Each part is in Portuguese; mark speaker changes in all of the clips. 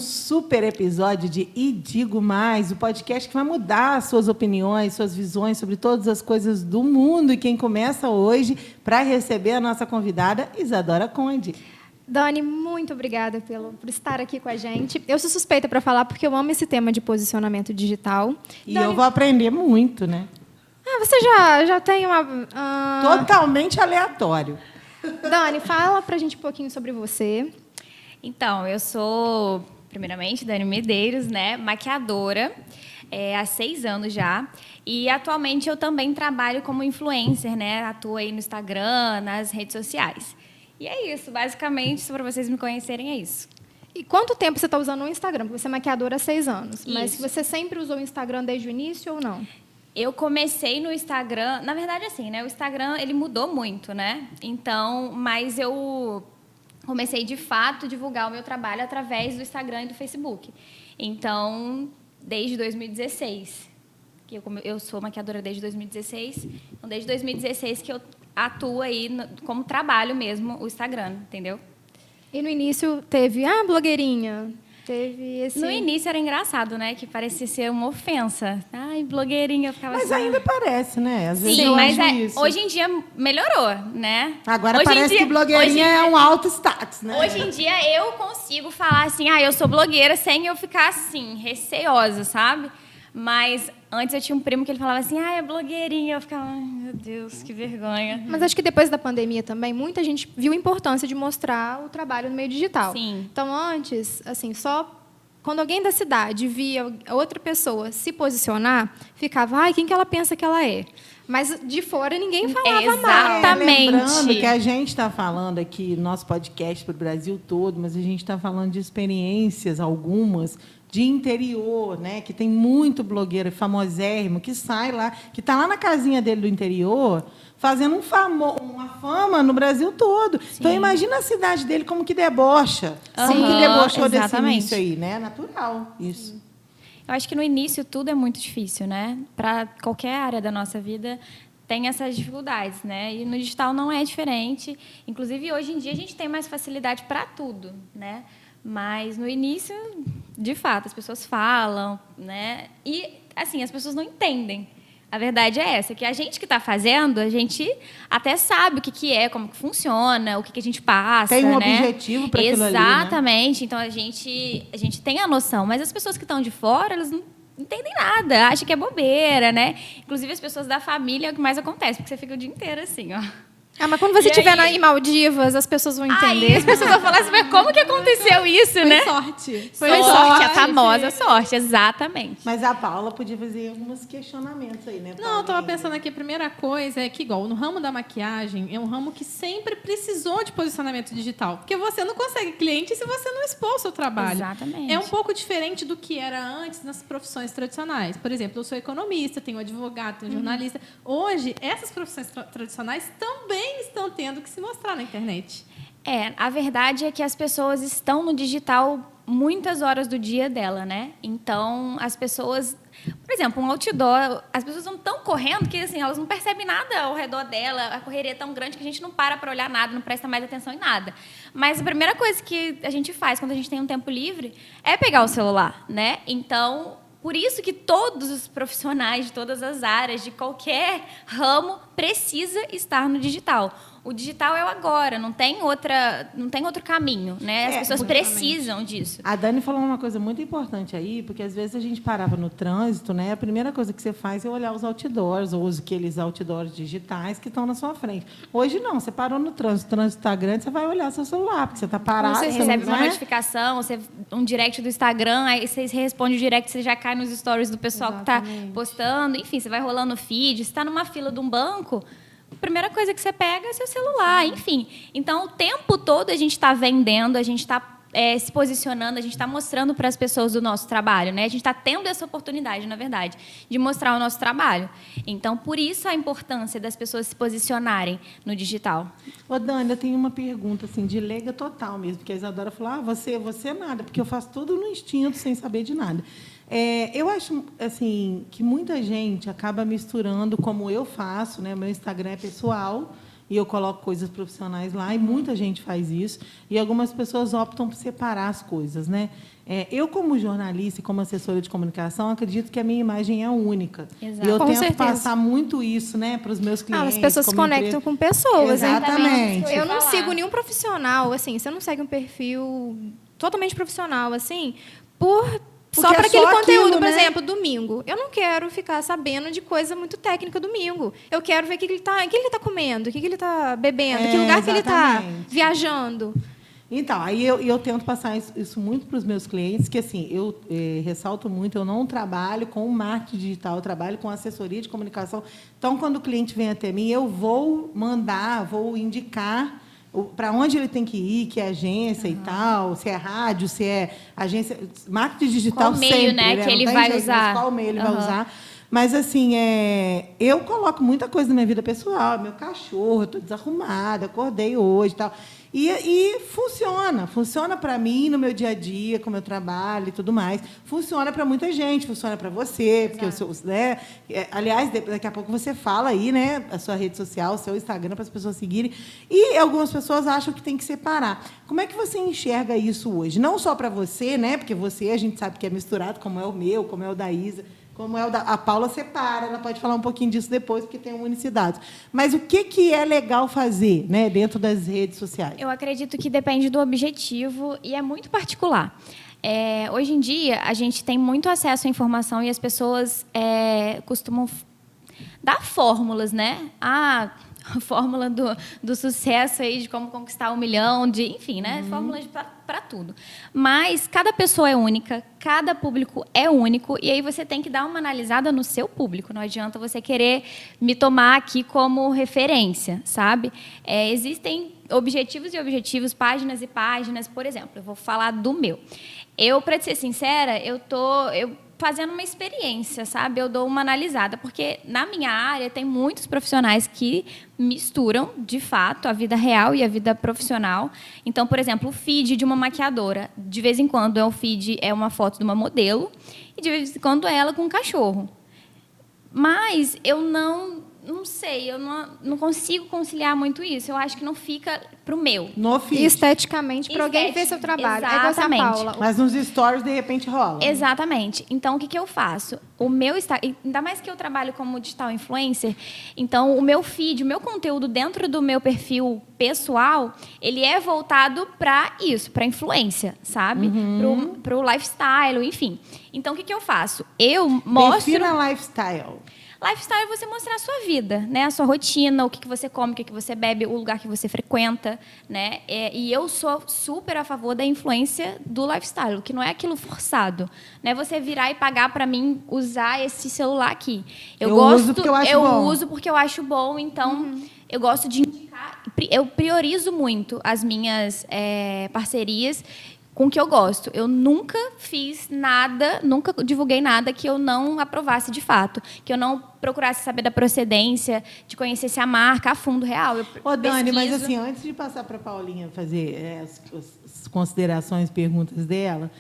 Speaker 1: super episódio de E Digo Mais, o podcast que vai mudar suas opiniões, suas visões sobre todas as coisas do mundo. E quem começa hoje para receber a nossa convidada, Isadora Conde.
Speaker 2: Dani, muito obrigada por estar aqui com a gente. Eu sou suspeita para falar porque eu amo esse tema de posicionamento digital.
Speaker 1: E Dani, eu vou aprender muito, né?
Speaker 2: Você já tem uma...
Speaker 1: Totalmente aleatório.
Speaker 2: Dani, fala para a gente um pouquinho sobre você.
Speaker 3: Então, eu sou, primeiramente, Dani Medeiros, né, maquiadora, há 6 anos já. E, atualmente, eu também trabalho como influencer, né? Atuo aí no Instagram, nas redes sociais. E é isso, basicamente, para vocês me conhecerem, é isso.
Speaker 2: E quanto tempo você está usando o Instagram? Porque você é maquiadora há 6 anos.
Speaker 3: Isso.
Speaker 2: Mas você sempre usou o Instagram desde o início ou não?
Speaker 3: Eu comecei no Instagram... Na verdade, assim, né? O Instagram, ele mudou muito, né? Então, mas eu... comecei, de fato, a divulgar o meu trabalho através do Instagram e do Facebook. Então, desde 2016. Eu sou maquiadora desde 2016. Então, desde 2016 que eu atuo aí como trabalho mesmo o Instagram, entendeu?
Speaker 2: E no início teve, blogueirinha...
Speaker 3: No início era engraçado, né? Que parecia ser uma ofensa. Ai, blogueirinha, eu ficava
Speaker 1: mas
Speaker 3: assim.
Speaker 1: Mas ainda parece, né? Às vezes
Speaker 3: sim,
Speaker 1: eu
Speaker 3: mas
Speaker 1: isso.
Speaker 3: Hoje em dia melhorou, né?
Speaker 1: Agora
Speaker 3: hoje
Speaker 1: parece que blogueirinha é um alto status, né?
Speaker 3: Hoje em dia eu consigo falar assim, eu sou blogueira, sem eu ficar assim, receosa, sabe? Mas antes eu tinha um primo que ele falava assim, é blogueirinha. Eu ficava, ai, meu Deus, que vergonha.
Speaker 2: Mas acho que depois da pandemia também, muita gente viu a importância de mostrar o trabalho no meio digital.
Speaker 3: Sim.
Speaker 2: Então, antes, assim, só quando alguém da cidade via outra pessoa se posicionar, ficava, quem que ela pensa que ela é? Mas de fora ninguém falava
Speaker 3: exatamente.
Speaker 1: Lembrando que a gente está falando aqui, nosso podcast para o Brasil todo, mas a gente está falando de experiências, algumas, de interior, né? Que tem muito blogueiro famosérrimo que sai lá, que está lá na casinha dele do interior, fazendo uma fama no Brasil todo. Sim. Então, imagina a cidade dele como que debocha. Como que debochou desse início aí, né? Natural, isso.
Speaker 3: Sim. Eu acho que no início tudo é muito difícil, né? Para qualquer área da nossa vida tem essas dificuldades, né? E no digital não é diferente. Inclusive, hoje em dia, a gente tem mais facilidade para tudo, né? Mas, no início, de fato, as pessoas falam, né? E, assim, as pessoas não entendem. A verdade é essa, que a gente que está fazendo, a gente até sabe o que é, como que funciona, o que a gente passa.
Speaker 1: Tem um
Speaker 3: né?
Speaker 1: objetivo para aquilo ali,
Speaker 3: exatamente.
Speaker 1: Né?
Speaker 3: Então, a gente tem a noção. Mas as pessoas que estão de fora, elas não entendem nada, acham que é bobeira, né? Inclusive, as pessoas da família é o que mais acontece, porque você fica o dia inteiro assim, ó.
Speaker 2: Mas quando você estiver em Maldivas, as pessoas vão entender.
Speaker 3: As pessoas vão falar assim, mas como que aconteceu isso,
Speaker 4: Foi
Speaker 3: né?
Speaker 4: Sorte.
Speaker 3: Foi sorte, a famosa sorte, exatamente.
Speaker 1: Mas a Paula podia fazer alguns questionamentos aí, né?
Speaker 4: Não, eu estava pensando aqui, a primeira coisa é que, igual, no ramo da maquiagem, é um ramo que sempre precisou de posicionamento digital. Porque você não consegue cliente se você não expor o seu trabalho.
Speaker 3: Exatamente.
Speaker 4: É um pouco diferente do que era antes nas profissões tradicionais. Por exemplo, eu sou economista, tenho advogado, tenho jornalista. Hoje, essas profissões tradicionais também estão tendo que se mostrar na internet.
Speaker 3: A verdade é que as pessoas estão no digital muitas horas do dia dela, né? Então, as pessoas... Por exemplo, um outdoor, as pessoas não estão correndo que assim, elas não percebem nada ao redor dela, a correria é tão grande que a gente não para olhar nada, não presta mais atenção em nada. Mas a primeira coisa que a gente faz quando a gente tem um tempo livre é pegar o celular, né? Então... Por isso que todos os profissionais de todas as áreas, de qualquer ramo, precisa estar no digital. O digital é o agora, não tem outro caminho, né? As pessoas precisam disso.
Speaker 1: A Dani falou uma coisa muito importante aí, porque às vezes a gente parava no trânsito, né? A primeira coisa que você faz é olhar os outdoors, ou aqueles outdoors digitais que estão na sua frente. Hoje não, você parou no trânsito, o trânsito está grande, você vai olhar seu celular, porque você está parado.
Speaker 3: Você recebe uma notificação, um direct do Instagram, aí você responde o direct, você já cai nos stories do pessoal que está postando, enfim, você vai rolando o feed, você está numa fila de um banco, a primeira coisa que você pega é seu celular, enfim. Então, o tempo todo a gente está vendendo, a gente está se posicionando, a gente está mostrando para as pessoas o nosso trabalho, né? A gente está tendo essa oportunidade, na verdade, de mostrar o nosso trabalho. Então, por isso a importância das pessoas se posicionarem no digital.
Speaker 1: Ô, Dani, eu tenho uma pergunta assim, de leiga total mesmo, porque a Isadora falou, você nada, porque eu faço tudo no instinto, sem saber de nada. Eu acho assim, que muita gente acaba misturando, como eu faço, né? Meu Instagram é pessoal e eu coloco coisas profissionais lá, e muita gente faz isso, e algumas pessoas optam por separar as coisas, né? Eu, como jornalista e como assessora de comunicação, acredito que a minha imagem é única.
Speaker 3: Exato.
Speaker 1: E eu
Speaker 2: Com
Speaker 1: tento
Speaker 2: certeza.
Speaker 1: passar muito isso, né, para os meus clientes.
Speaker 2: As pessoas se
Speaker 1: como
Speaker 2: conectam
Speaker 1: empresa.
Speaker 2: com pessoas. né?
Speaker 1: Exatamente.
Speaker 2: Eu não
Speaker 3: falar.
Speaker 2: sigo nenhum profissional, assim, você não segue um perfil totalmente profissional, assim, só
Speaker 1: Porque
Speaker 2: para
Speaker 1: é
Speaker 2: aquele
Speaker 1: só
Speaker 2: conteúdo,
Speaker 1: aquilo,
Speaker 2: por
Speaker 1: né?
Speaker 2: exemplo, domingo. Eu não quero ficar sabendo de coisa muito técnica domingo. Eu quero ver o que ele está comendo, o que ele está bebendo, que lugar que ele está
Speaker 1: exatamente.
Speaker 2: viajando.
Speaker 1: Então, aí eu tento passar isso muito para os meus clientes, que assim, eu ressalto muito, eu não trabalho com marketing digital, eu trabalho com assessoria de comunicação. Então, quando o cliente vem até mim, eu vou indicar para onde ele tem que ir, que é agência e tal, se é rádio, se é agência, marketing digital
Speaker 3: Qual meio,
Speaker 1: sempre,
Speaker 3: né, que
Speaker 1: não
Speaker 3: ele
Speaker 1: tem
Speaker 3: vai
Speaker 1: jeito, mas
Speaker 3: usar.
Speaker 1: qual meio ele vai usar. Mas, assim, eu coloco muita coisa na minha vida pessoal. Meu cachorro, eu estou desarrumada, acordei hoje e tal. E funciona para mim no meu dia a dia, com o meu trabalho e tudo mais. Funciona para muita gente, funciona para você, porque eu sou, né? Aliás, daqui a pouco você fala aí, né, a sua rede social, o seu Instagram, para as pessoas seguirem. E algumas pessoas acham que tem que separar. Como é que você enxerga isso hoje? Não só para você, né? Porque você, a gente sabe que é misturado, como é o meu, como é o da Isa. Como é a Paula separa, ela pode falar um pouquinho disso depois, porque tem unicidades. Mas o que é legal fazer, né, dentro das redes sociais?
Speaker 3: Eu acredito que depende do objetivo e é muito particular. Hoje em dia, a gente tem muito acesso à informação e as pessoas costumam dar fórmulas, né? A fórmula do sucesso aí, de como conquistar 1 milhão, enfim, né? Fórmulas para tudo. Mas cada pessoa é única, cada público é único, e aí você tem que dar uma analisada no seu público. Não adianta você querer me tomar aqui como referência, sabe? Existem objetivos e objetivos, páginas e páginas. Por exemplo, eu vou falar do meu. Para ser sincera, eu fazendo uma experiência, sabe? Eu dou uma analisada, porque na minha área tem muitos profissionais que misturam, de fato, a vida real e a vida profissional. Então, por exemplo, o feed de uma maquiadora, de vez em quando é uma foto de uma modelo e de vez em quando é ela com um cachorro. Mas eu não sei, eu não consigo conciliar muito isso. Eu acho que não fica pro meu.
Speaker 1: No feed.
Speaker 2: Esteticamente, para alguém ver seu trabalho. É igual a
Speaker 3: Exatamente.
Speaker 2: Paula.
Speaker 1: Mas nos stories, de repente, rola.
Speaker 3: Exatamente. Então, o que eu faço? O meu ainda mais que eu trabalho como digital influencer, então o meu feed, o meu conteúdo dentro do meu perfil pessoal, ele é voltado para isso, para influência, sabe? Pro lifestyle, enfim. Então, o que eu faço? Eu mostro...
Speaker 1: Defina lifestyle.
Speaker 3: Lifestyle é você mostrar a sua vida, né? A sua rotina, o que você come, o que você bebe, o lugar que você frequenta, né? E eu sou super a favor da influência do lifestyle, que não é aquilo forçado, né? Você virar e pagar para mim usar esse celular aqui. Eu
Speaker 1: uso porque eu acho bom.
Speaker 3: uso porque eu acho bom, então eu gosto de indicar. Eu priorizo muito as minhas parcerias com o que eu gosto. Eu nunca fiz nada, nunca divulguei nada que eu não aprovasse de fato, que eu não procurasse saber da procedência, de conhecer se a marca a fundo real.
Speaker 1: Ô, Dani, mas
Speaker 3: pesquiso.
Speaker 1: assim, antes de passar para a Paulinha fazer as considerações, perguntas dela,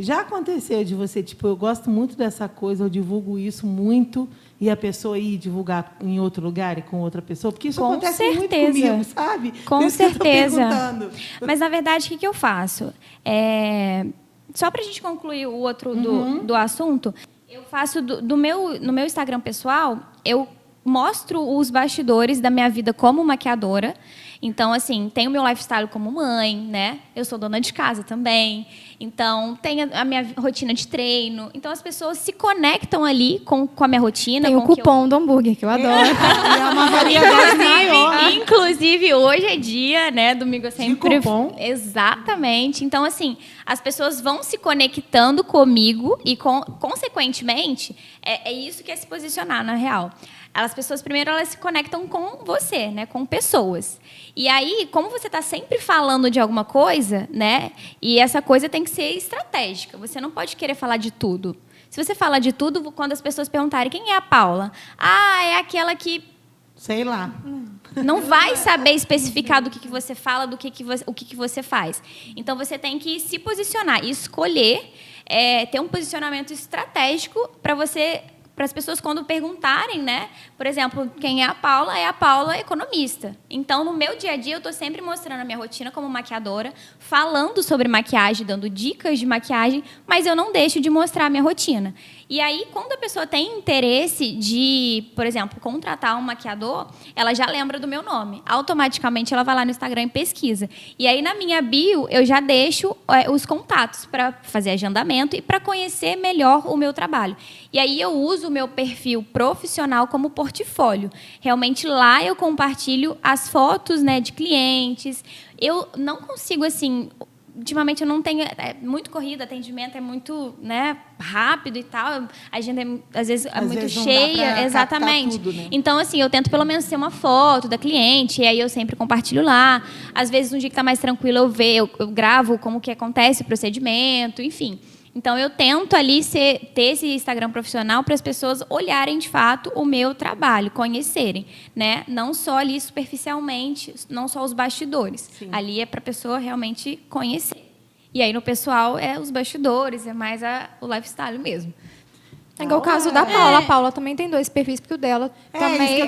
Speaker 1: já aconteceu de você, tipo, eu gosto muito dessa coisa, eu divulgo isso muito, e a pessoa ir divulgar em outro lugar e com outra pessoa? Porque isso
Speaker 3: Com
Speaker 1: acontece
Speaker 3: certeza.
Speaker 1: muito comigo, sabe?
Speaker 3: Com
Speaker 1: Por isso que eu tô
Speaker 3: certeza.
Speaker 1: perguntando.
Speaker 3: Mas, na verdade, o que eu faço? Só para a gente concluir o outro do assunto, eu faço no meu Instagram pessoal, eu mostro os bastidores da minha vida como maquiadora. Então, assim, tenho o meu lifestyle como mãe, né? Eu sou dona de casa também. Então, tenho a minha rotina de treino. Então, as pessoas se conectam ali com a minha rotina.
Speaker 2: Tem o
Speaker 3: com que
Speaker 2: cupom do hambúrguer, que eu adoro.
Speaker 1: E é uma variedade maior.
Speaker 3: Inclusive, hoje é dia, né? Domingo eu sempre...
Speaker 1: cupom.
Speaker 3: Exatamente. Então, assim, as pessoas vão se conectando comigo e, consequentemente, é isso que é se posicionar, na real. As pessoas, primeiro, elas se conectam com você, né? Com pessoas. E aí, como você está sempre falando de alguma coisa, né? E essa coisa tem que ser estratégica. Você não pode querer falar de tudo. Se você fala de tudo, quando as pessoas perguntarem quem é a Paula? Ah, é aquela que...
Speaker 1: Sei lá.
Speaker 3: Não vai saber especificar do que você fala, o que você faz. Então, você tem que se posicionar e escolher, ter um posicionamento estratégico para você para as pessoas, quando perguntarem, né? Por exemplo, quem é a Paula economista. Então, no meu dia a dia, eu estou sempre mostrando a minha rotina como maquiadora, falando sobre maquiagem, dando dicas de maquiagem, mas eu não deixo de mostrar a minha rotina. E aí, quando a pessoa tem interesse de, por exemplo, contratar um maquiador, ela já lembra do meu nome. Automaticamente, ela vai lá no Instagram e pesquisa. E aí, na minha bio, eu já deixo os contatos para fazer agendamento e para conhecer melhor o meu trabalho. E aí, eu uso o meu perfil profissional como portfólio. Realmente, lá eu compartilho as fotos, né, de clientes. Eu não consigo, assim... Ultimamente eu não tenho, é muito corrida, atendimento é muito, né, rápido e tal, a agenda às vezes é muito cheia, exatamente.
Speaker 1: Tudo, né?
Speaker 3: Então, assim, eu tento pelo menos ter uma foto da cliente, e aí eu sempre compartilho lá. Às vezes, um dia que está mais tranquilo, eu gravo como que acontece o procedimento, enfim. Então, eu tento ali ter esse Instagram profissional para as pessoas olharem, de fato, o meu trabalho, conhecerem, né? Não só ali superficialmente, não só os bastidores. Sim. Ali é para a pessoa realmente conhecer. E aí, no pessoal, é os bastidores, é mais o lifestyle mesmo.
Speaker 2: É igual o caso da Paula. A Paula também tem 2 perfis, porque o dela também,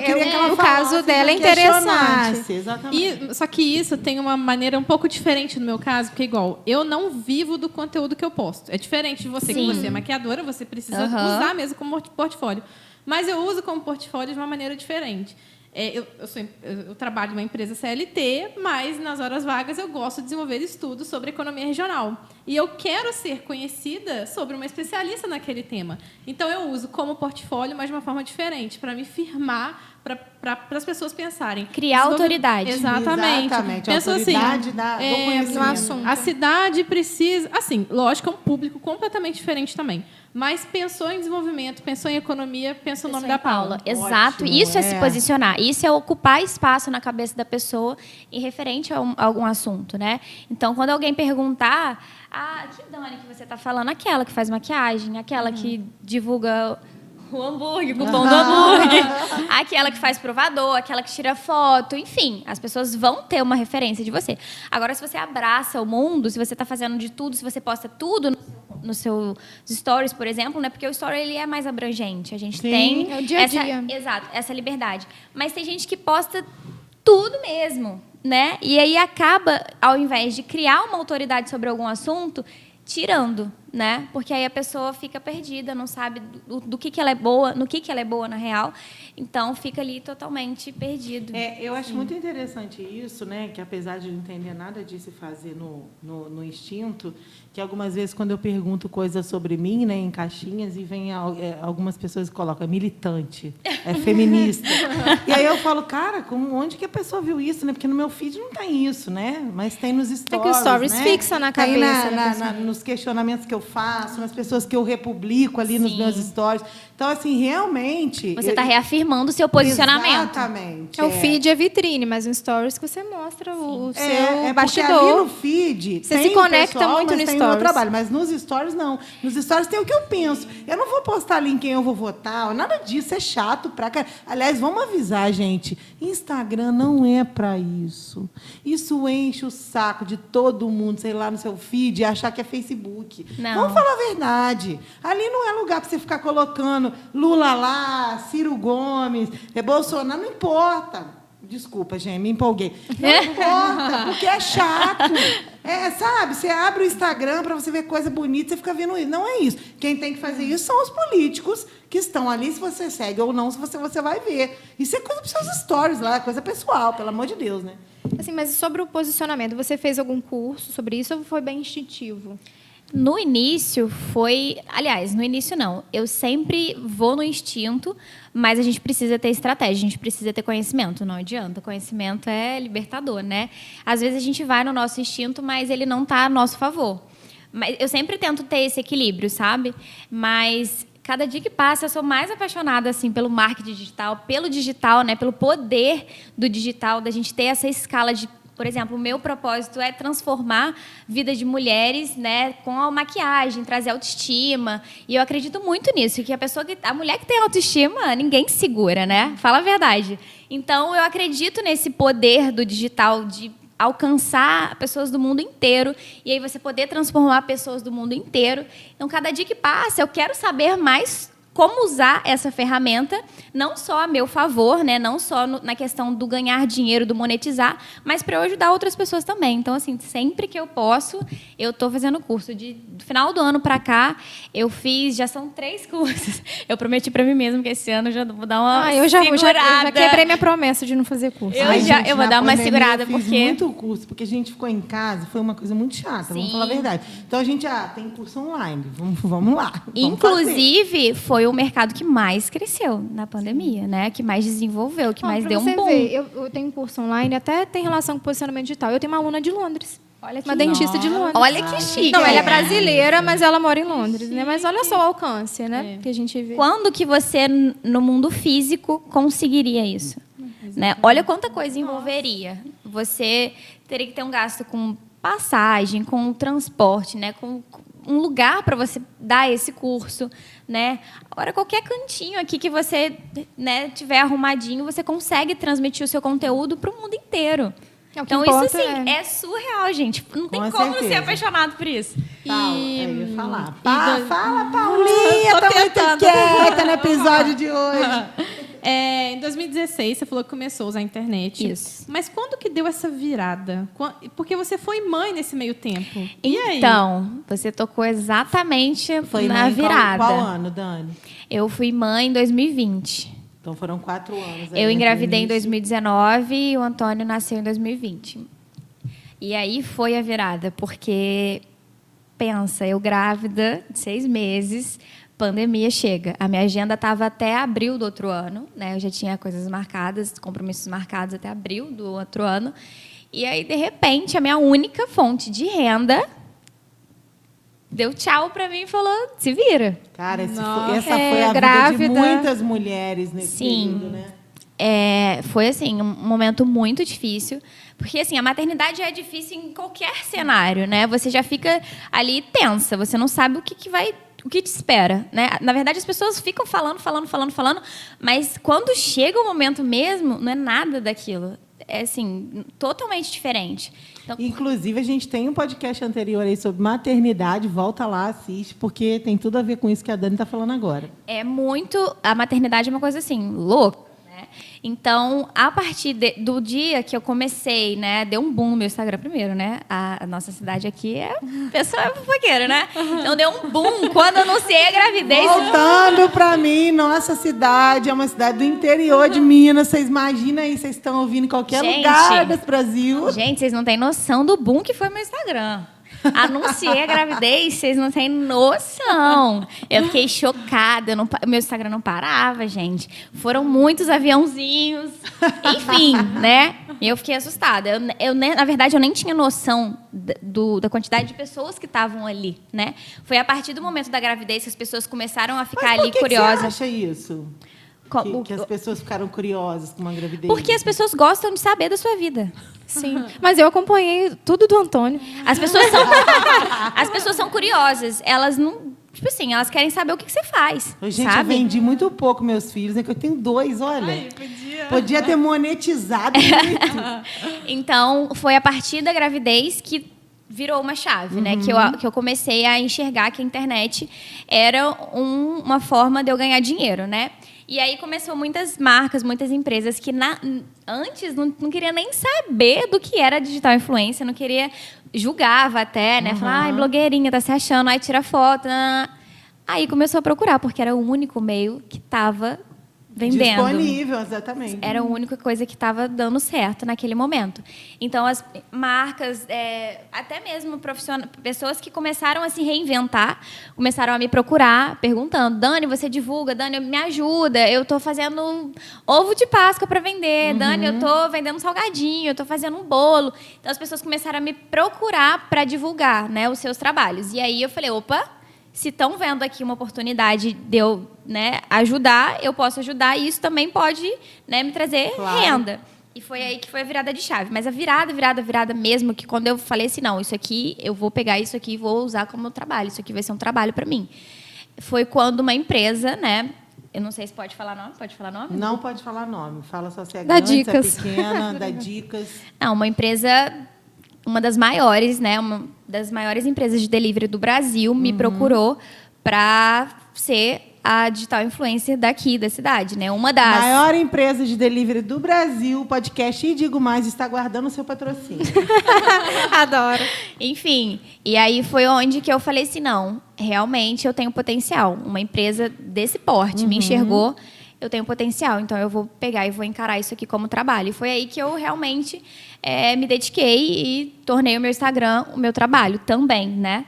Speaker 2: o caso dela é interessante.
Speaker 1: Exatamente.
Speaker 4: Só que isso tem uma maneira um pouco diferente no meu caso, porque igual, eu não vivo do conteúdo que eu posto. É diferente de você, que você é maquiadora, você precisa usar mesmo como portfólio. Mas eu uso como portfólio de uma maneira diferente. Eu trabalho em uma empresa CLT, mas nas horas vagas eu gosto de desenvolver estudos sobre economia regional. E eu quero ser conhecida sobre uma especialista naquele tema. Então, eu uso como portfólio, mas de uma forma diferente, para me firmar, para as pessoas pensarem.
Speaker 3: Criar autoridade.
Speaker 4: Exatamente.
Speaker 1: Pensa autoridade assim, do conhecimento.
Speaker 2: Assunto.
Speaker 4: A cidade precisa... Assim, lógico, é um público completamente diferente também. Mas pensou em desenvolvimento, pensou em economia, pensou no nome da Paula.
Speaker 3: Exato.
Speaker 1: Ótimo,
Speaker 3: Isso é se posicionar. Isso é ocupar espaço na cabeça da pessoa em referente a algum assunto, né? Então, quando alguém perguntar... que Dani que você está falando? Aquela que faz maquiagem, aquela que divulga o hambúrguer, o pão do hambúrguer, aquela que faz provador, aquela que tira foto, enfim, as pessoas vão ter uma referência de você. Agora, se você abraça o mundo, se você está fazendo de tudo, se você posta tudo nos seus stories, por exemplo, né? Porque o story ele é mais abrangente. A gente tem
Speaker 2: é o dia a dia.
Speaker 3: Exato, essa liberdade. Mas tem gente que posta tudo mesmo, né? E aí acaba, ao invés de criar uma autoridade sobre algum assunto, tirando, né? Porque aí a pessoa fica perdida, não sabe do que ela é boa, no que ela é boa na real. Então, fica ali totalmente perdido.
Speaker 1: Eu acho muito interessante isso, né? Que apesar de não entender nada disso e fazer no instinto, que algumas vezes, quando eu pergunto coisas sobre mim, né, em caixinhas, e vem algumas pessoas que colocam militante, feminista. E aí eu falo, cara, onde que a pessoa viu isso, né? Porque no meu feed não tem isso, né? Mas tem nos stories,
Speaker 2: que o stories
Speaker 1: né?
Speaker 2: fixa na cabeça.
Speaker 1: Nos questionamentos que eu faço, nas pessoas que eu republico ali nos meus stories. Então, assim, realmente...
Speaker 3: Você está reafirmando o seu posicionamento.
Speaker 1: Exatamente.
Speaker 2: O feed é vitrine, mas no stories que você mostra o seu
Speaker 1: bastidor.
Speaker 2: bastidor.
Speaker 1: Ali no feed
Speaker 2: Você se conecta
Speaker 1: pessoal,
Speaker 2: muito no
Speaker 1: tem
Speaker 2: stories.
Speaker 1: o meu trabalho, mas nos stories não. Nos stories tem o que eu penso. Eu não vou postar ali em quem eu vou votar, nada disso, é chato pra cá. Aliás, vamos avisar, gente, Instagram não é pra isso. Isso enche o saco de todo mundo, sei lá, no seu feed, e achar que é Facebook.
Speaker 3: Não.
Speaker 1: Vamos falar a verdade. Ali não é lugar pra você ficar colocando Lula lá, Ciro Gomes, Bolsonaro, não importa. Desculpa, gente, me empolguei. Não importa, porque é chato. Sabe, você abre o Instagram para você ver coisa bonita, você fica vendo isso. Não é isso. Quem tem que fazer isso são os políticos que estão ali, se você segue ou não, se você vai ver. Isso é coisa para os seus stories lá, coisa pessoal, pelo amor de Deus, né?
Speaker 2: Assim, mas sobre o posicionamento, você fez algum curso sobre isso ou foi bem instintivo?
Speaker 3: No início foi... Aliás, no início não. Eu sempre vou no instinto, mas a gente precisa ter estratégia, a gente precisa ter conhecimento. Não adianta. Conhecimento é libertador, né? Às vezes a gente vai no nosso instinto, mas ele não está a nosso favor. Mas eu sempre tento ter esse equilíbrio, sabe? Mas... Cada dia que passa, eu sou mais apaixonada assim, pelo marketing digital, pelo digital, né? Pelo poder do digital, da gente ter essa escala de... Por exemplo, o meu propósito é transformar a vida de mulheres, né, com a maquiagem, trazer autoestima. E eu acredito muito nisso, que a mulher que tem autoestima, ninguém segura, né? Fala a verdade. Então, eu acredito nesse poder do digital de alcançar pessoas do mundo inteiro e aí você poder transformar pessoas do mundo inteiro. Então, cada dia que passa, eu quero saber mais como usar essa ferramenta, não só a meu favor, né? Não só na questão do ganhar dinheiro, do monetizar, mas para eu ajudar outras pessoas também. Então, assim, sempre que eu posso, eu estou fazendo curso. Do final do ano para cá, já são 3 cursos. Eu prometi para mim mesma que esse ano eu já vou dar uma
Speaker 2: eu já
Speaker 3: segurada.
Speaker 2: quebrei minha promessa de não fazer curso.
Speaker 3: Eu vou dar uma segurada,
Speaker 1: eu fiz
Speaker 3: porque...
Speaker 1: muito curso, porque a gente ficou em casa, foi uma coisa muito chata, vamos falar a verdade. Então, a gente, tem curso online, vamos lá.
Speaker 3: Inclusive, foi o mercado que mais cresceu na pandemia, né? Que mais desenvolveu, que mais deu um boom.
Speaker 2: Eu tenho um curso online, até tem relação com posicionamento digital. Eu tenho uma aluna de Londres.
Speaker 3: Olha que
Speaker 2: uma dentista de Londres.
Speaker 3: Olha que chique.
Speaker 2: Não, ela é brasileira, mas ela mora em Londres, né? Mas olha só o alcance, né? Que a gente vê.
Speaker 3: Quando que você, no mundo físico, conseguiria isso? Né? Olha quanta coisa envolveria. Você teria que ter um gasto com passagem, com transporte, né? Com um lugar para você dar esse curso, né? Agora, qualquer cantinho aqui que você, né, tiver arrumadinho, você consegue transmitir o seu conteúdo para o mundo inteiro. Então, isso, assim, é surreal, gente. Não tem como não ser apaixonado por isso.
Speaker 1: Eu ia falar. Fala, Paulinha, tá muito quieta no episódio de hoje.
Speaker 4: Em 2016, você falou que começou a usar a internet.
Speaker 3: Isso.
Speaker 4: Mas quando que deu essa virada? Porque você foi mãe nesse meio tempo. E aí?
Speaker 3: Então, você tocou exatamente na virada.
Speaker 1: Qual ano, Dani?
Speaker 3: Eu fui mãe em 2020.
Speaker 1: Então, foram 4 anos.
Speaker 3: Eu engravidei em 2019 e o Antônio nasceu em 2020. E aí foi a virada, porque, pensa, eu grávida, 6 meses... Pandemia chega. A minha agenda estava até abril do outro ano, né? Eu já tinha coisas marcadas, compromissos marcados até abril do outro ano. E aí, de repente, a minha única fonte de renda deu tchau para mim e falou: se vira.
Speaker 1: Cara, essa foi a
Speaker 2: grávida.
Speaker 1: Vida de muitas mulheres nesse período, né?
Speaker 3: Foi assim, um momento muito difícil. Porque assim, a maternidade é difícil em qualquer cenário, né? Você já fica ali tensa, você não sabe o que te espera, né? Na verdade, as pessoas ficam falando, mas quando chega o momento mesmo, não é nada daquilo. É, assim, totalmente diferente. Então,
Speaker 1: inclusive, a gente tem um podcast anterior aí sobre maternidade. Volta lá, assiste, porque tem tudo a ver com isso que a Dani está falando agora.
Speaker 3: A maternidade é uma coisa assim, louca. Então, a partir do dia que eu comecei, né, deu um boom no meu Instagram primeiro, né? A nossa cidade aqui pessoa é fofoqueira, né? Então, deu um boom quando eu anunciei a gravidez.
Speaker 1: Voltando para mim, nossa cidade é uma cidade do interior de Minas. Vocês imaginam aí, vocês estão ouvindo em qualquer lugar desse Brasil.
Speaker 3: Gente, vocês não têm noção do boom que foi meu Instagram. Anunciei a gravidez, vocês não têm noção. Eu fiquei chocada. Meu Instagram não parava, gente. Foram muitos aviãozinhos. Enfim, né? Eu fiquei assustada. Na verdade, eu nem tinha noção da quantidade de pessoas que estavam ali, né? Foi a partir do momento da gravidez que as pessoas começaram a ficar ali curiosas.
Speaker 1: Você acha isso? Que as pessoas ficaram curiosas com uma gravidez?
Speaker 3: Porque as pessoas gostam de saber da sua vida.
Speaker 2: Sim. Mas eu acompanhei tudo do Antônio.
Speaker 3: As pessoas são curiosas. Elas não... Tipo assim, elas querem saber o que você faz.
Speaker 1: Gente,
Speaker 3: sabe?
Speaker 1: eu vendi muito pouco meus filhos, né? Que eu tenho 2, olha. Ai, podia ter monetizado muito.
Speaker 3: Então, foi a partir da gravidez que virou uma chave, né? Que eu comecei a enxergar que a internet era uma forma de eu ganhar dinheiro, né? E aí começou muitas marcas, muitas empresas que antes não queria nem saber do que era digital influencer, não queria, julgava até, né? Falava, blogueirinha, tá se achando, aí tira foto. Aí começou a procurar, porque era o único meio que estava vendendo.
Speaker 1: Disponível, exatamente.
Speaker 3: Era a única coisa que estava dando certo naquele momento. Então, as marcas, até mesmo pessoas que começaram a se reinventar, começaram a me procurar, perguntando: Dani, você divulga? Dani, me ajuda. Eu estou fazendo ovo de Páscoa para vender. Dani, eu estou vendendo salgadinho. Eu estou fazendo um bolo. Então, as pessoas começaram a me procurar para divulgar, né, os seus trabalhos. E aí eu falei: opa, se estão vendo aqui uma oportunidade de eu, né, ajudar, eu posso ajudar, e isso também pode, né, me trazer renda. E foi aí que foi a virada de chave. Mas a virada mesmo, que quando eu falei assim, não, isso aqui, eu vou pegar isso aqui e vou usar como trabalho, isso aqui vai ser um trabalho para mim. Foi quando uma empresa, né, eu não sei se pode falar nome, pode falar nome?
Speaker 1: Não pode falar nome, fala só se é grande, se é pequena, dá dicas.
Speaker 3: Não, uma empresa... Uma das maiores, né? Uma das maiores empresas de delivery do Brasil me procurou para ser a digital influencer daqui da cidade, né? Uma das...
Speaker 1: Maior empresa de delivery do Brasil, podcast E Digo Mais, está guardando o seu patrocínio.
Speaker 2: Adoro.
Speaker 3: Enfim, e aí foi onde que eu falei assim, não, realmente eu tenho potencial. Uma empresa desse porte me enxergou, eu tenho potencial, então eu vou pegar e vou encarar isso aqui como trabalho. E foi aí que eu realmente me dediquei e tornei o meu Instagram o meu trabalho também, né?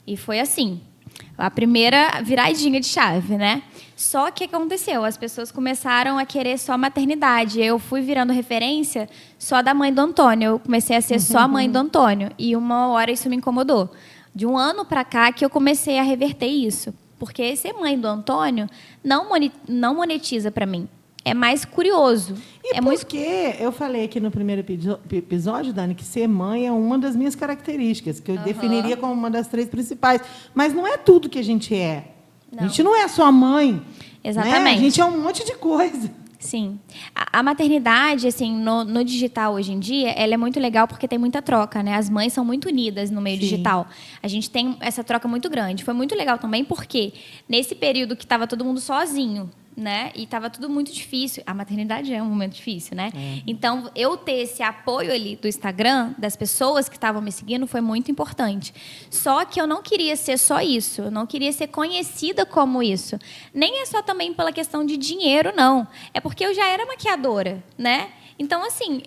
Speaker 3: E foi assim, a primeira viradinha de chave, né? Só que o que aconteceu? As pessoas começaram a querer só maternidade. Eu fui virando referência só da mãe do Antônio. Eu comecei a ser só a mãe do Antônio. E uma hora isso me incomodou. De um ano para cá que eu comecei a reverter isso. Porque ser mãe do Antônio não monetiza para mim. É mais curioso.
Speaker 1: E porque eu falei aqui no primeiro episódio, Dani, que ser mãe é uma das minhas características, que eu definiria como uma das 3 principais. Mas não é tudo que a gente é.
Speaker 3: Não.
Speaker 1: A gente não é só mãe.
Speaker 3: Exatamente.
Speaker 1: Né? A gente é um monte de coisa.
Speaker 3: Sim. A maternidade, assim, no digital hoje em dia, ela é muito legal porque tem muita troca, né? As mães são muito unidas no meio digital. A gente tem essa troca muito grande. Foi muito legal também porque nesse período que estava todo mundo sozinho, né? E estava tudo muito difícil. A maternidade é um momento difícil, né? Então, eu ter esse apoio ali do Instagram, das pessoas que estavam me seguindo, foi muito importante. Só que eu não queria ser só isso. Eu não queria ser conhecida como isso. Nem é só também pela questão de dinheiro, não. É porque eu já era maquiadora, né? Então, assim,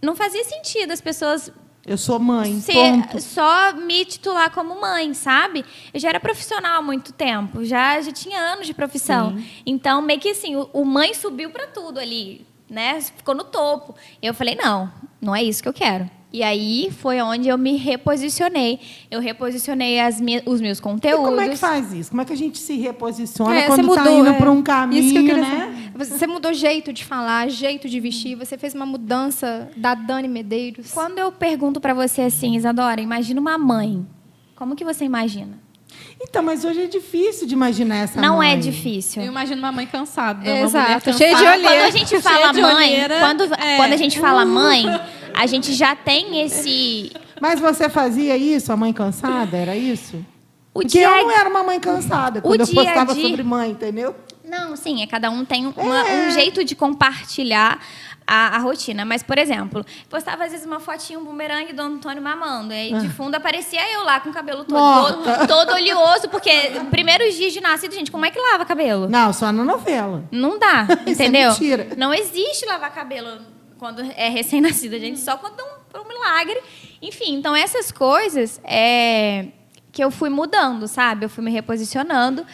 Speaker 3: não fazia sentido as pessoas...
Speaker 1: Eu sou mãe, ponto.
Speaker 3: Só me titular como mãe, sabe? Eu já era profissional há muito tempo, já tinha anos de profissão. Sim. Então, meio que assim, o mãe subiu para tudo ali, né? Ficou no topo. Eu falei, não é isso que eu quero. E aí foi onde eu me reposicionei. Eu reposicionei os meus conteúdos.
Speaker 1: E como é que faz isso? Como é que a gente se reposiciona quando está indo para um caminho, isso que eu queria, né?
Speaker 2: Você mudou jeito de falar, jeito de vestir. Você fez uma mudança da Dani Medeiros.
Speaker 3: Quando eu pergunto para você assim, Isadora, imagina uma mãe. Como que você imagina?
Speaker 1: Então, mas hoje é difícil de imaginar essa mãe.
Speaker 3: Não é difícil.
Speaker 4: Eu imagino uma mãe cansada.
Speaker 2: Exato, cheia de olheira.
Speaker 3: Quando a gente fala mãe, quando a gente fala mãe, a gente já tem esse...
Speaker 1: Mas você fazia isso, a mãe cansada? Era isso? Porque eu não era uma mãe cansada quando eu postava sobre mãe, entendeu?
Speaker 3: Não, sim, cada um tem um jeito de compartilhar a rotina. Mas, por exemplo, postava às vezes uma fotinha, um bumerangue do Antônio mamando. E aí, de fundo, aparecia eu lá com o cabelo todo oleoso. Porque, primeiros dias de nascido, gente, como é que lava cabelo?
Speaker 1: Não, só na novela.
Speaker 3: Não dá, entendeu?
Speaker 1: Isso é mentira.
Speaker 3: Não existe lavar cabelo quando é recém-nascido, gente. Só quando um milagre. Enfim, então, essas coisas que eu fui mudando, sabe? Eu fui me reposicionando.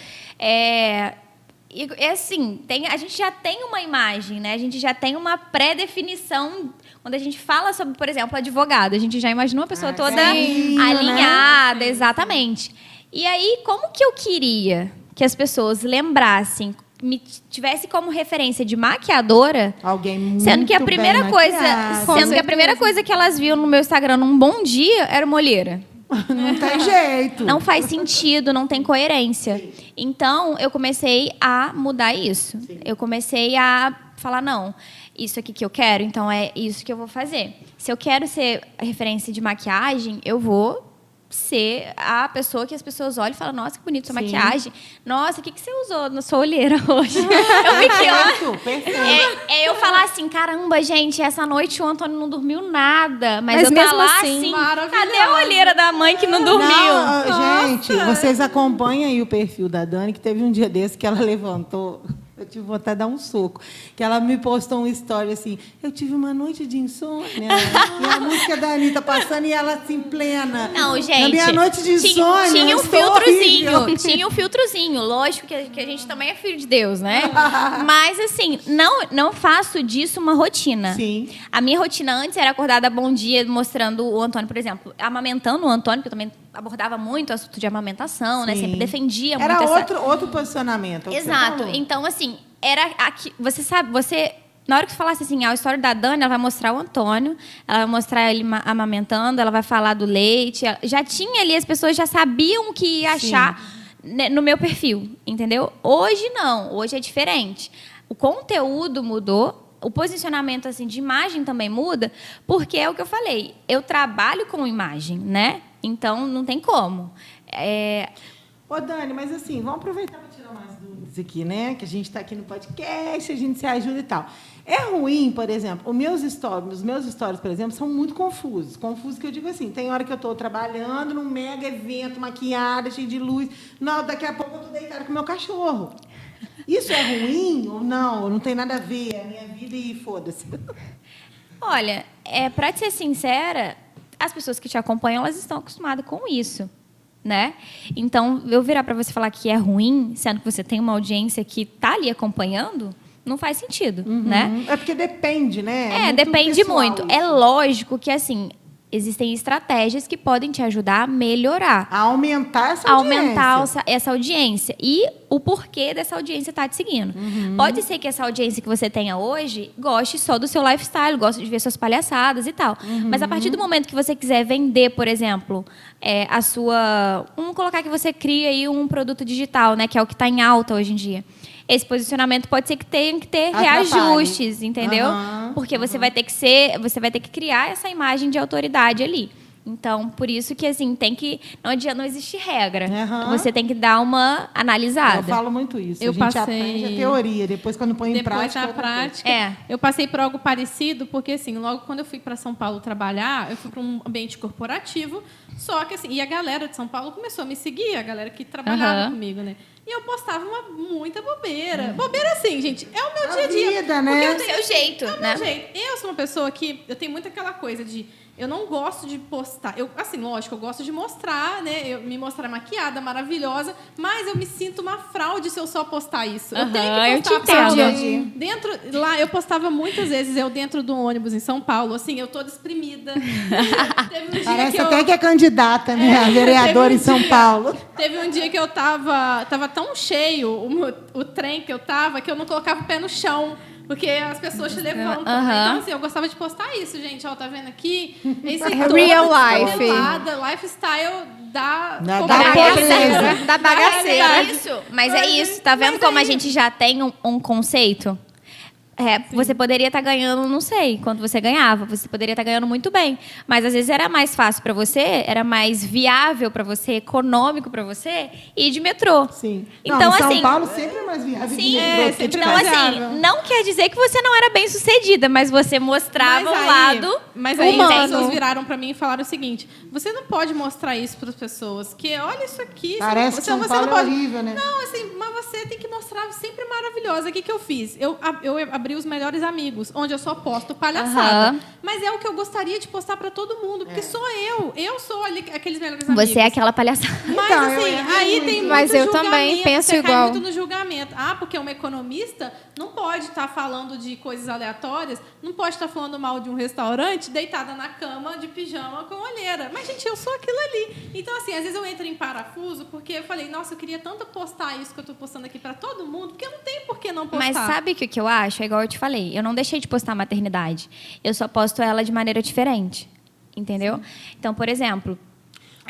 Speaker 3: E assim, a gente já tem uma imagem, né? A gente já tem uma pré-definição. Quando a gente fala sobre, por exemplo, advogado, a gente já imagina uma pessoa toda alinhada, né? Exatamente. E aí, como que eu queria que as pessoas lembrassem, me tivesse como referência de maquiadora,
Speaker 1: alguém muito
Speaker 3: sendo que a primeira coisa que elas viam no meu Instagram num bom dia era uma olheira.
Speaker 1: Não tem jeito.
Speaker 3: Não faz sentido, não tem coerência. Sim. Então, eu comecei a mudar isso. Sim. Eu comecei a falar, não, isso aqui que eu quero, então é isso que eu vou fazer. Se eu quero ser referência de maquiagem, eu vou ser a pessoa que as pessoas olham e falam, nossa, que bonita sua maquiagem. Nossa, o que você usou na sua olheira hoje?
Speaker 1: Perfeito.
Speaker 3: Eu falar assim, caramba, gente, essa noite o Antônio não dormiu nada. Mas eu tá lá assim, cadê a olheira da mãe que não dormiu?
Speaker 1: Não, gente, vocês acompanham aí o perfil da Dani, que teve um dia desse que ela levantou... Eu tive vontade de dar um soco. Que ela me postou um story assim, eu tive uma noite de insônia. E a música da Anitta passando e ela assim, plena.
Speaker 3: Não, gente.
Speaker 1: Na minha noite de insônia.
Speaker 3: Tinha um filtrozinho. Tinha um filtrozinho. Lógico que a gente também é filho de Deus, né? Mas, assim, não faço disso uma rotina.
Speaker 1: Sim.
Speaker 3: A minha rotina antes era acordada bom dia, mostrando o Antônio, por exemplo, amamentando o Antônio, que eu também abordava muito o assunto de amamentação, né? Sempre defendia muito
Speaker 1: Era outro posicionamento.
Speaker 3: Exato. Então, assim, era aqui, na hora que falasse assim, a história da Dani, ela vai mostrar o Antônio, ela vai mostrar ele amamentando, ela vai falar do leite. Já tinha ali, as pessoas já sabiam o que ia achar no meu perfil, entendeu? Hoje não, hoje é diferente. O conteúdo mudou, o posicionamento assim, de imagem também muda, porque é o que eu falei, eu trabalho com imagem, né? Então, não tem como.
Speaker 1: Ô, Dani, mas assim, vamos aproveitar para tirar tirar umas dúvidas aqui, né? Que a gente está aqui no podcast, a gente se ajuda e tal. É ruim, por exemplo, os meus stories, por exemplo, são muito confusos. Confusos que eu digo assim, tem hora que eu estou trabalhando num mega evento, maquiada, cheio de luz. Não, daqui a pouco eu estou deitada com o meu cachorro. Isso é ruim ou não? Não tem nada a ver, é a minha vida e foda-se.
Speaker 3: Olha, para te ser sincera, as pessoas que te acompanham, elas estão acostumadas com isso, né? Então, eu virar para você falar que é ruim, sendo que você tem uma audiência que está ali acompanhando, não faz sentido, né?
Speaker 1: É porque depende, né? Muito
Speaker 3: Depende
Speaker 1: pessoal
Speaker 3: muito.
Speaker 1: isso.
Speaker 3: É lógico que, assim, existem estratégias que podem te ajudar a melhorar.
Speaker 1: A aumentar essa audiência.
Speaker 3: Aumentar essa audiência. E o porquê dessa audiência estar te seguindo. Pode ser que essa audiência que você tenha hoje goste só do seu lifestyle, goste de ver suas palhaçadas e tal. Mas a partir do momento que você quiser vender, por exemplo, a sua... Vamos colocar que você cria aí um produto digital, né? Que é o que está em alta hoje em dia. Esse posicionamento pode ser que tenha que ter reajustes, entendeu? Porque você vai ter que criar essa imagem de autoridade ali. Então, por isso que assim, não existe regra. Você tem que dar uma analisada.
Speaker 1: Eu falo muito isso.
Speaker 4: Eu
Speaker 1: a gente
Speaker 4: passei-
Speaker 1: aprende a teoria, depois quando põe em
Speaker 4: Depois
Speaker 1: prática.
Speaker 4: na
Speaker 1: é outra coisa.
Speaker 4: prática, eu passei por algo parecido, porque assim, logo quando eu fui para São Paulo trabalhar, eu fui para um ambiente corporativo, só que assim, e a galera de São Paulo começou a me seguir, a galera que trabalhava comigo, né? E eu postava muita bobeira. Bobeira assim, gente, é o meu dia a dia.
Speaker 1: Vida, né?
Speaker 3: É o seu jeito, né?
Speaker 4: Gente, eu sou uma pessoa que eu tenho muito aquela coisa de eu não gosto de postar. Assim, lógico, eu gosto de mostrar, né? Eu me mostrar maquiada, maravilhosa, mas eu me sinto uma fraude se eu só postar isso. Eu tenho que postar
Speaker 3: eu te
Speaker 4: Paula,
Speaker 3: entendo.
Speaker 4: lá eu postava muitas vezes eu dentro do ônibus em São Paulo, assim, eu toda exprimida. Teve um dia
Speaker 1: Parece
Speaker 4: que
Speaker 1: até que é candidata, né? A vereadora em São Paulo.
Speaker 4: Teve um dia que eu tava tão cheio o trem que eu tava que eu não colocava o pé no chão. Porque as pessoas te levantam. Né? Então, assim, eu gostava de postar isso, gente. Ó, tá vendo aqui? Esse
Speaker 2: Real life.
Speaker 4: Lifestyle da
Speaker 1: pobreza.
Speaker 2: Da bagaceira.
Speaker 3: Mas é isso. Tá vendo como a gente já tem um conceito? Você poderia estar ganhando, não sei quanto você ganhava, você poderia estar ganhando muito bem, mas às vezes era mais fácil para você, era mais viável para você, econômico para você ir de metrô.
Speaker 1: Sim.
Speaker 3: Então,
Speaker 1: São
Speaker 3: assim,
Speaker 1: Paulo sempre é mais viável
Speaker 3: sim,
Speaker 1: que
Speaker 3: então assim, não quer dizer que você não era bem sucedida, mas você mostrava o lado
Speaker 4: Mas aí
Speaker 3: humano.
Speaker 4: as pessoas viraram pra mim e falaram o seguinte: você não pode mostrar isso para as pessoas, que olha isso aqui.
Speaker 1: Parece que São Paulo
Speaker 4: não pode...
Speaker 1: é horrível, né?
Speaker 4: Não, assim, mas você tem que mostrar sempre maravilhosa. O que eu fiz? Eu abri os melhores amigos, onde eu só posto palhaçada. Mas é o que eu gostaria de postar para todo mundo, porque sou eu. Eu sou ali aqueles melhores amigos.
Speaker 3: Você é aquela palhaçada.
Speaker 4: Mas
Speaker 1: Então,
Speaker 4: assim, aí tem muito
Speaker 2: Mas eu
Speaker 4: julgamento,
Speaker 2: também penso
Speaker 4: você cai
Speaker 2: igual.
Speaker 4: muito no julgamento. Porque uma economista não pode estar falando de coisas aleatórias, não pode estar falando mal de um restaurante deitada na cama de pijama com olheira. Mas, gente, eu sou aquilo ali. Então, assim, às vezes eu entro em parafuso porque eu falei, nossa, eu queria tanto postar isso que eu estou postando aqui para todo mundo, porque não tem por que não postar.
Speaker 3: Mas sabe o que eu acho? É igual eu te falei. Eu não deixei de postar a maternidade. Eu só posto ela de maneira diferente. Entendeu? Sim. Então, por exemplo...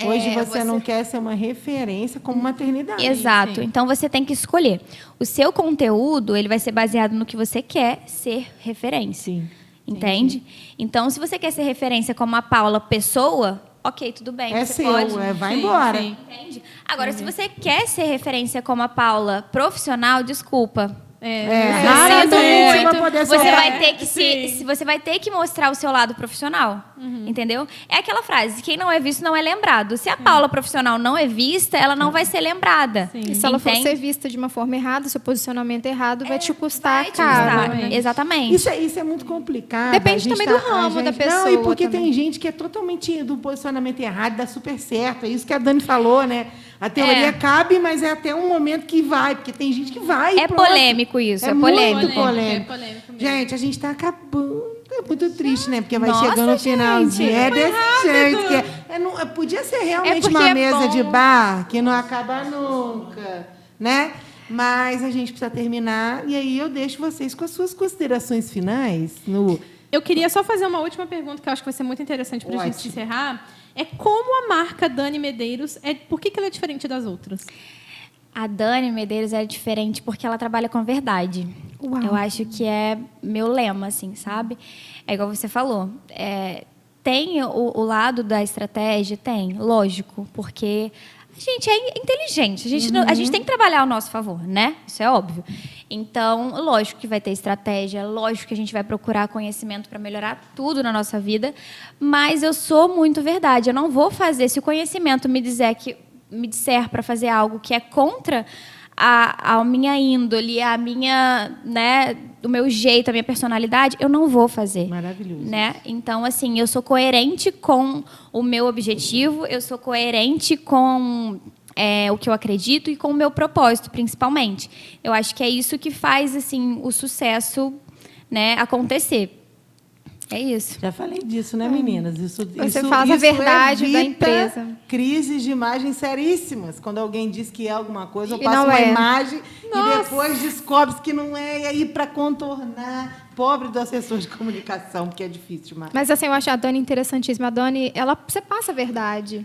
Speaker 1: Hoje você não quer ser uma referência como maternidade.
Speaker 3: Exato.
Speaker 4: Sim.
Speaker 3: Então, você tem que escolher. O seu conteúdo, ele vai ser baseado no que você quer ser referência.
Speaker 1: Sim.
Speaker 3: Entende?
Speaker 1: Sim.
Speaker 3: Então, se você quer ser referência como a Paula pessoa, ok, tudo bem.
Speaker 1: É
Speaker 3: você
Speaker 1: seu,
Speaker 3: pode.
Speaker 1: vai
Speaker 4: Sim,
Speaker 1: embora.
Speaker 4: sim.
Speaker 3: Entende? Agora, se você quer ser referência como a Paula profissional, desculpa.
Speaker 1: Raramente você vai poder
Speaker 3: Você
Speaker 1: soltar.
Speaker 3: vai ter que você vai ter que mostrar o seu lado profissional, entendeu? É aquela frase: quem não é visto não é lembrado. Se a Paula profissional não é vista, ela não vai ser lembrada.
Speaker 2: E se ela for
Speaker 3: Entende?
Speaker 2: ser vista de uma forma errada, seu posicionamento errado vai te custar
Speaker 3: Vai te
Speaker 2: caro.
Speaker 3: custar. Exatamente.
Speaker 1: Isso é muito complicado.
Speaker 2: Depende
Speaker 1: A gente
Speaker 2: também do ramo da pessoa
Speaker 1: Não, e porque
Speaker 2: também.
Speaker 1: tem gente que é totalmente do posicionamento errado, dá super certo. É isso que a Dani falou, né? A teoria cabe, mas é até um momento que vai, porque tem gente que vai.
Speaker 3: É
Speaker 1: pronto.
Speaker 3: polêmico isso, é
Speaker 1: muito
Speaker 3: polêmico.
Speaker 1: polêmico.
Speaker 4: É polêmico mesmo.
Speaker 1: Gente, a gente está acabando. É muito triste, né? Porque vai
Speaker 3: Nossa,
Speaker 1: chegando no
Speaker 3: gente,
Speaker 1: finalzinho. É
Speaker 4: foi
Speaker 1: desse
Speaker 4: rápido.
Speaker 1: jeito. Podia ser realmente
Speaker 2: porque
Speaker 1: uma
Speaker 2: é
Speaker 1: mesa
Speaker 2: bom.
Speaker 1: de bar que não acaba nunca, né? Mas a gente precisa terminar. E aí eu deixo vocês com as suas considerações finais.
Speaker 4: Eu queria só fazer uma última pergunta que eu acho que vai ser muito interessante para a gente
Speaker 1: Ótimo.
Speaker 4: encerrar. É como a marca Dani Medeiros, por que ela é diferente das outras?
Speaker 3: A Dani Medeiros é diferente porque ela trabalha com verdade.
Speaker 2: Uau.
Speaker 3: Eu acho que é meu lema, assim, sabe? É igual você falou. Tem o lado da estratégia? Tem, lógico. Porque a gente é inteligente, a gente tem que trabalhar ao nosso favor, né? Isso é óbvio. Então, lógico que vai ter estratégia, lógico que a gente vai procurar conhecimento para melhorar tudo na nossa vida, mas eu sou muito verdade. Eu não vou fazer, se o conhecimento me disser para fazer algo que é contra a minha índole, a minha, né, o meu jeito, a minha personalidade, eu não vou fazer.
Speaker 1: Maravilhoso.
Speaker 3: Né? Então, assim, eu sou coerente com o meu objetivo, eu sou coerente com o que eu acredito e com o meu propósito, principalmente. Eu acho que é isso que faz, assim, o sucesso, né, acontecer. É isso.
Speaker 1: Já falei disso, né, meninas?
Speaker 2: Você faz a verdade da empresa.
Speaker 1: Crises de imagem seríssimas. Quando alguém diz que é alguma coisa, eu
Speaker 2: E
Speaker 1: passo
Speaker 2: não
Speaker 1: uma
Speaker 2: é.
Speaker 1: imagem e depois descobre que não é. E aí, para contornar, pobre do assessor de comunicação, porque é difícil demais.
Speaker 2: Mas assim, eu acho a Dani interessantíssima. A Dani, você passa a verdade.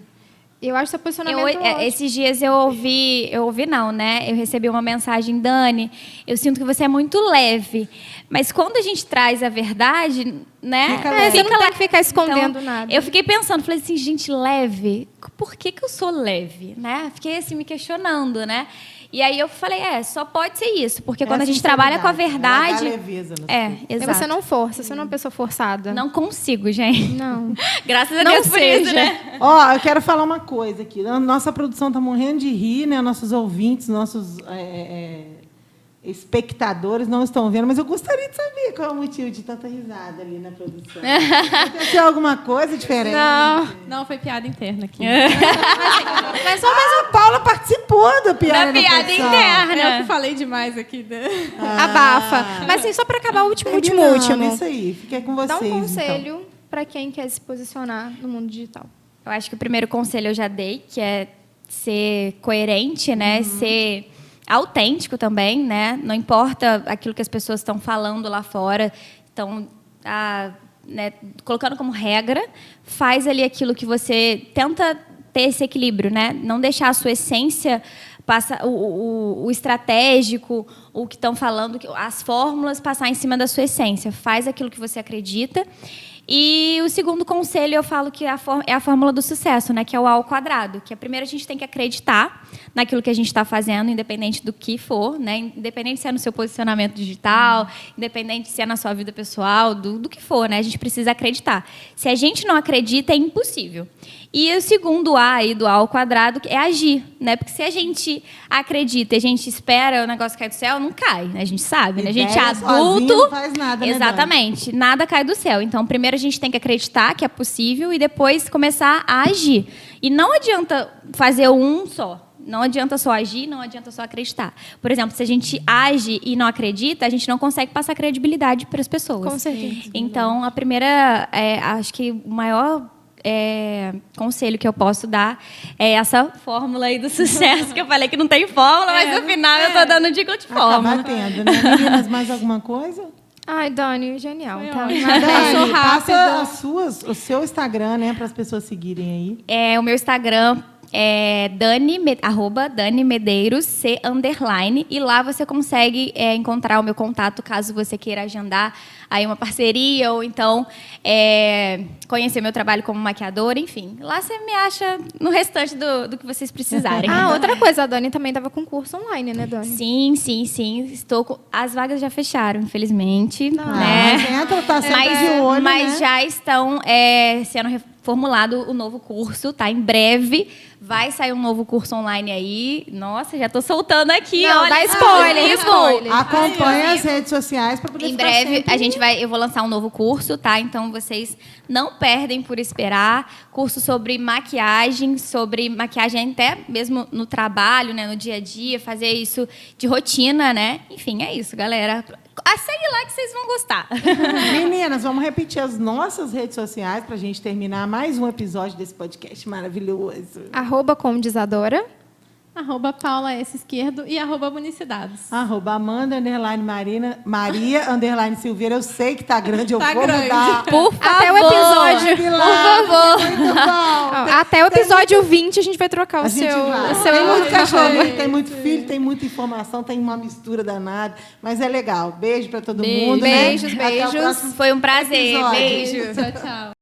Speaker 2: Eu acho seu posicionamento ótimo.
Speaker 3: Esses dias eu ouvi não, né? Eu recebi uma mensagem, Dani, eu sinto que você é muito leve. Mas quando a gente traz a verdade, né?
Speaker 2: Você não tem que ficar escondendo nada.
Speaker 3: Eu fiquei pensando, falei assim, gente, leve? Por que eu sou leve? Né? Fiquei assim, me questionando, né? E aí eu falei, só pode ser isso. Porque quando a gente trabalha com a verdade...
Speaker 1: Dá leveza no
Speaker 2: Exato. Você não força, você não é uma pessoa forçada.
Speaker 3: Não consigo, gente.
Speaker 2: Não.
Speaker 3: Graças a Deus por isso, né?
Speaker 1: Eu quero falar uma coisa aqui. A nossa produção está morrendo de rir, né? Nossos ouvintes, nossos espectadores não estão vendo, mas eu gostaria de saber qual é o motivo de tanta risada ali na produção. Aconteceu alguma coisa diferente?
Speaker 4: Não, foi piada interna aqui.
Speaker 1: Mas a Paula participou da piada
Speaker 3: piada interna.
Speaker 4: Eu que falei demais aqui.
Speaker 2: Abafa. Mas assim, só para acabar o último.
Speaker 1: Isso aí, fiquei com vocês.
Speaker 2: Dá um conselho para quem quer se posicionar no mundo digital.
Speaker 3: Eu acho que o primeiro conselho eu já dei, que é ser coerente, né? Ser autêntico também, né? Não importa aquilo que as pessoas estão falando lá fora, estão colocando como regra, faz ali aquilo que você tenta ter esse equilíbrio, né? Não deixar a sua essência o estratégico, o que estão falando, as fórmulas passar em cima da sua essência. Faz aquilo que você acredita. E o segundo conselho, eu falo que é a fórmula do sucesso, né? Que é o A ao quadrado. Que primeiro a gente tem que acreditar naquilo que a gente está fazendo, independente do que for, né? Independente se é no seu posicionamento digital, independente se é na sua vida pessoal, do que for, né? A gente precisa acreditar. Se a gente não acredita, é impossível. E o segundo A aí do A ao quadrado é agir, né? Porque se a gente acredita e a gente espera o negócio cair do céu, não cai, né? A gente sabe, né? A gente é adulto.
Speaker 1: Não faz nada, né,
Speaker 3: exatamente.
Speaker 1: Dani?
Speaker 3: Nada cai do céu. Então, primeiro a gente tem que acreditar que é possível e depois começar a agir. E não adianta fazer um só. Não adianta só agir, não adianta só acreditar. Por exemplo, se a gente age e não acredita, a gente não consegue passar credibilidade para as pessoas.
Speaker 2: Com certeza.
Speaker 3: Então, a primeira, acho que o maior conselho que eu posso dar é essa fórmula aí do sucesso, que eu falei que não tem fórmula, mas no final eu estou dando dica de fórmula.
Speaker 1: Acaba tendo, né? Meninas, mais alguma coisa?
Speaker 2: Ai, Dani, genial. Tá?
Speaker 1: Dani, passa o seu Instagram, né, para as pessoas seguirem aí.
Speaker 3: O meu Instagram é @DaniMedeiros, C_, e lá você consegue encontrar o meu contato caso você queira agendar aí uma parceria ou então conhecer meu trabalho como maquiadora, enfim. Lá você me acha no restante do que vocês precisarem.
Speaker 2: Outra coisa, a Dani também estava com curso online, né, Dani?
Speaker 3: Sim. As vagas já fecharam, infelizmente. Né?
Speaker 1: Mas entra, tá sempre de olho,
Speaker 3: mas
Speaker 1: né?
Speaker 3: já estão sendo reformulado o novo curso, tá? Em breve vai sair um novo curso online aí. Nossa, já tô soltando aqui.
Speaker 2: Não,
Speaker 3: olha,
Speaker 2: dá spoiler.
Speaker 1: Acompanhe as redes sociais para poder
Speaker 3: Em
Speaker 1: ficar
Speaker 3: breve
Speaker 1: sempre...
Speaker 3: eu vou lançar um novo curso, tá? Então vocês não perdem por esperar. Curso sobre maquiagem até mesmo no trabalho, né? No dia a dia, fazer isso de rotina, né? Enfim, é isso, galera. Segue lá que vocês vão gostar.
Speaker 1: Meninas, vamos repetir as nossas redes sociais para a gente terminar mais um episódio desse podcast maravilhoso.
Speaker 2: @comdizadora.
Speaker 4: @Paula S. Esquerdo e @Municidades.
Speaker 1: @Amanda Maria Silveira. Eu sei que tá grande, eu
Speaker 4: Tá
Speaker 1: vou
Speaker 4: grande.
Speaker 1: mudar.
Speaker 3: Por favor.
Speaker 2: Até o episódio.
Speaker 1: Por favor. Muito bom.
Speaker 2: Até o episódio 20 a gente vai trocar o
Speaker 1: A gente
Speaker 2: seu
Speaker 1: vai.
Speaker 2: seu
Speaker 1: Tem muito
Speaker 2: arroba.
Speaker 1: cachorro, tem muito filho, tem muita informação, tem uma mistura danada, mas é legal. Beijo para todo mundo.
Speaker 2: Beijos,
Speaker 1: né? Até o
Speaker 2: beijos.
Speaker 1: próximo
Speaker 3: Foi um prazer.
Speaker 1: episódio.
Speaker 3: Beijo.
Speaker 4: Tchau, tchau.